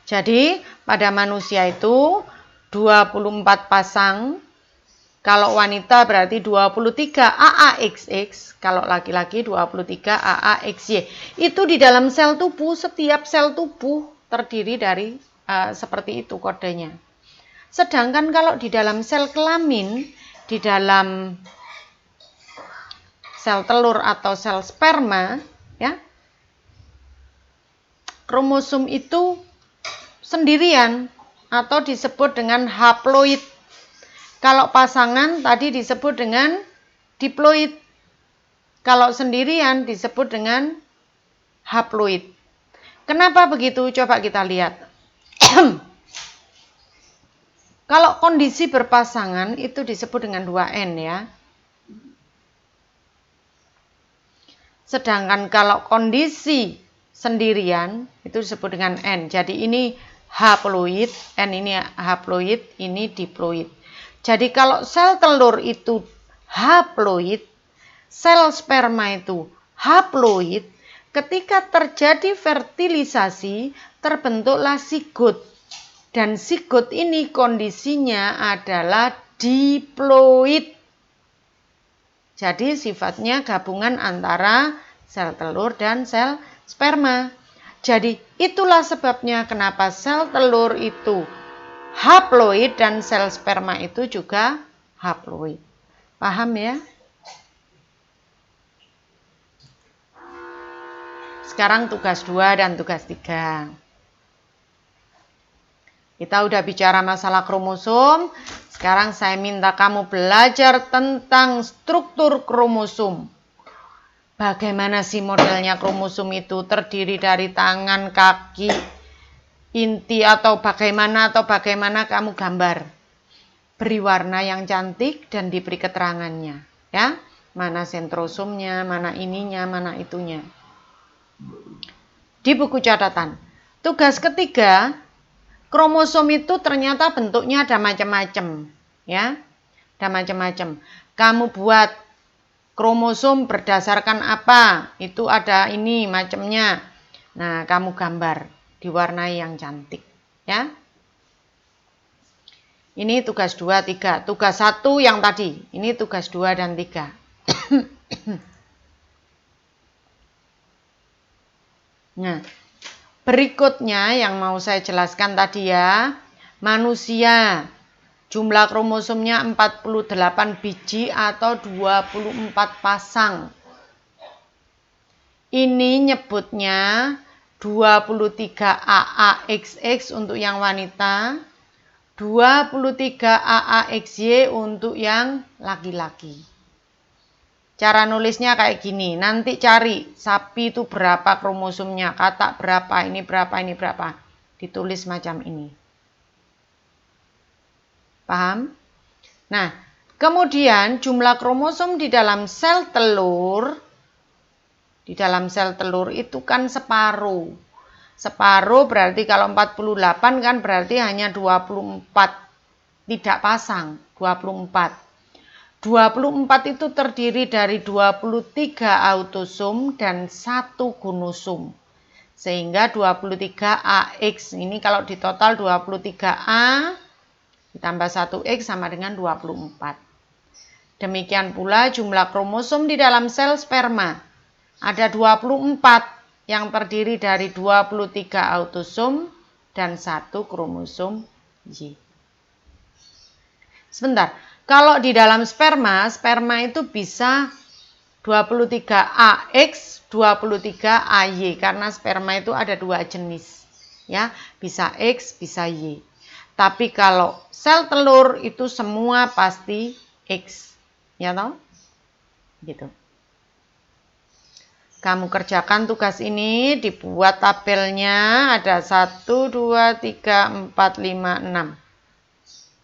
Jadi pada manusia itu 24 pasang, kalau wanita berarti 23 AAXX, kalau laki-laki 23 AAXY. Itu di dalam sel tubuh, setiap sel tubuh terdiri dari seperti itu kodenya. Sedangkan kalau di dalam sel kelamin, di dalam sel telur atau sel sperma, ya, kromosom itu sendirian atau disebut dengan haploid. Kalau pasangan tadi disebut dengan diploid. Kalau sendirian disebut dengan haploid. Kenapa begitu? Coba kita lihat. Kalau kondisi berpasangan itu disebut dengan 2N ya. Sedangkan kalau kondisi sendirian itu disebut dengan N. Jadi ini haploid, N ini haploid, ini diploid. Jadi kalau sel telur itu haploid, sel sperma itu haploid, ketika terjadi fertilisasi terbentuklah sigot. Dan sigot ini kondisinya adalah diploid. Jadi sifatnya gabungan antara sel telur dan sel sperma. Jadi itulah sebabnya kenapa sel telur itu haploid dan sel sperma itu juga haploid. Paham ya? Sekarang tugas 2 dan tugas 3. Kita udah bicara masalah kromosom. Sekarang saya minta kamu belajar tentang struktur kromosom. Bagaimana sih modelnya kromosom itu? Terdiri dari tangan, kaki, inti atau bagaimana kamu gambar. Beri warna yang cantik dan diberi keterangannya, ya. Mana sentrosomnya, mana ininya, mana itunya. Di buku catatan. Tugas ketiga, kromosom itu ternyata bentuknya ada macam-macam, ya. Ada macam-macam. Kamu buat kromosom berdasarkan apa? Itu ada ini macamnya. Nah, kamu gambar, diwarnai yang cantik, ya. Ini tugas 2, 3. Tugas 1 yang tadi. Ini tugas 2 dan 3. Nah, berikutnya yang mau saya jelaskan tadi ya. Manusia. Jumlah kromosomnya 48 biji atau 24 pasang. Ini nyebutnya 23 AAXX untuk yang wanita, 23 AAXY untuk yang laki-laki. Cara nulisnya kayak gini, nanti cari sapi itu berapa kromosomnya, katak berapa, ini berapa, ini berapa. Ditulis macam ini. Paham? Nah, kemudian jumlah kromosom di dalam sel telur, itu kan separuh. Separuh berarti kalau 48 kan berarti hanya 24. Tidak pasang, 24. 24 itu terdiri dari 23 autosom dan 1 gonosom. Sehingga 23 AX. Ini kalau ditotal 23A ditambah 1X sama dengan 24. Demikian pula jumlah kromosom di dalam sel sperma. Ada 24 yang terdiri dari 23 autosom dan 1 kromosom Y. Sebentar, kalau di dalam sperma itu bisa 23 AX, 23 AY karena sperma itu ada 2 jenis. Ya, bisa X, bisa Y. Tapi kalau sel telur itu semua pasti X. Ya toh? Gitu. Kamu kerjakan tugas ini, dibuat tabelnya, ada 1, 2, 3, 4, 5, 6.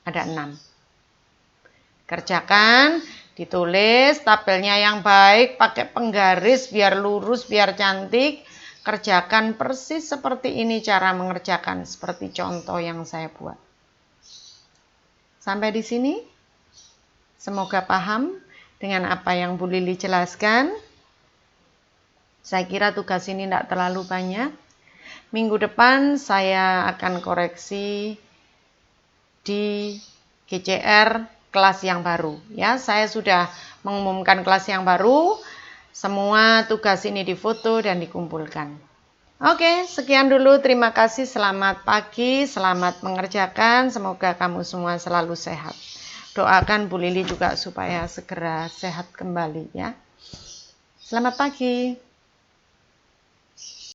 Ada 6. Kerjakan, ditulis tabelnya yang baik, pakai penggaris biar lurus, biar cantik. Kerjakan persis seperti ini cara mengerjakan, seperti contoh yang saya buat. Sampai di sini, semoga paham. dengan apa yang Bu Lili jelaskan. Saya kira tugas ini tidak terlalu banyak. Minggu depan saya akan koreksi di GCR kelas yang baru. Ya, saya sudah mengumumkan kelas yang baru. Semua tugas ini difoto dan dikumpulkan. Oke, sekian dulu. Terima kasih. Selamat pagi, selamat mengerjakan. Semoga kamu semua selalu sehat. Doakan Bu Lili juga supaya segera sehat kembali ya. Selamat pagi.